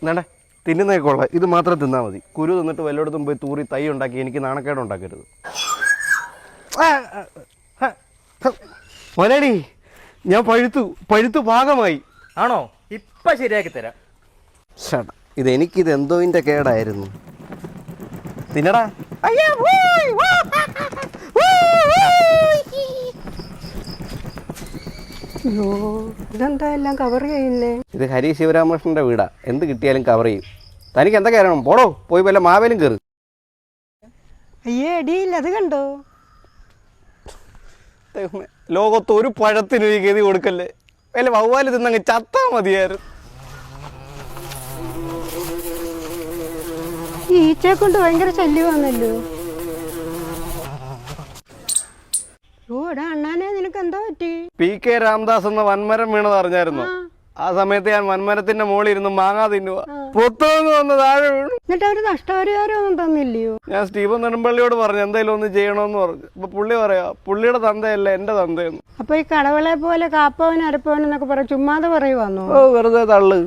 എന്നാണ്ടേ തിന്നുന്നേ കൊള്ളാം, ഇത് മാത്രം തിന്നാൽ മതി. കുരു തിന്നിട്ട് വല്ലയിടത്തും പോയി തൂറി തൈ ഉണ്ടാക്കി എനിക്ക് നാണക്കേട് ഉണ്ടാക്കരുത്. മലയാളി, ഞാൻ പഴുത്തു പാകമായി. ആണോ? ഇപ്പം ശരിയാക്കി തരാം. ചേട്ടാ ഇതെനിക്കിത് എന്തോയിൻ്റെ കേടായിരുന്നു. തിന്നടാ. അയ്യോ, ഇതെന്താ എല്ലാം കവർ ചെയ്യില്ലേ? ഇത് ഹരി ശിവരാമകൃഷ്ണന്റെ വീടാ, എന്ത് കിട്ടിയാലും കവർ ചെയ്യും. തനിക്ക് എന്തൊക്കെ അറിയണം? പോടോ, പോയി വല്ല മാവേലും കയറി. അയ്യേ അടിയില്ല, അത് കണ്ടോ? ലോകത്ത് ഒരു പഴത്തിന് ഒരു ഗതി കൊടുക്കല്ലേ, വല്ല വവ്വാല് തിന്നങ്ങ് ചത്താ മതിയായിരുന്നു. ഈ ഈച്ചയെ കൊണ്ട് ഭയങ്കര ശല്യമാണല്ലോ. ഓ എടാ അണ്ണാനെ, നിനക്ക് എന്താ പറ്റി? PK രാംദാസ് എന്ന വൻമരം വീണത് അറിഞ്ഞായിരുന്നു? ആ സമയത്ത് ഞാൻ വൻമരത്തിന്റെ മുകളിൽ ഇരുന്ന് മാങ്ങാ തിന്നുക, പൊത്തുനിന്ന് വന്ന് താഴെ വീണു. എന്നിട്ട് അവര് നഷ്ടപരിഹാരം ഒന്നും തന്നില്ലയോ? ഞാൻ സ്റ്റീഫൻ നെടുമ്പള്ളിയോട് പറഞ്ഞു എന്തെങ്കിലും ഒന്ന് ചെയ്യണമെന്ന് പറഞ്ഞു. അപ്പൊ പുള്ളി പറയാ പുള്ളിയുടെ തന്തയല്ല എന്റെ തന്തയെന്ന്. അപ്പൊ ഈ കടവളെ പോലെ കാപ്പവൻ അരപ്പവൻ എന്നൊക്കെ പറയാം, ചുമ്മാതെ പറയുവാന്നോ? ഓ വെറുതെ തള്ളു.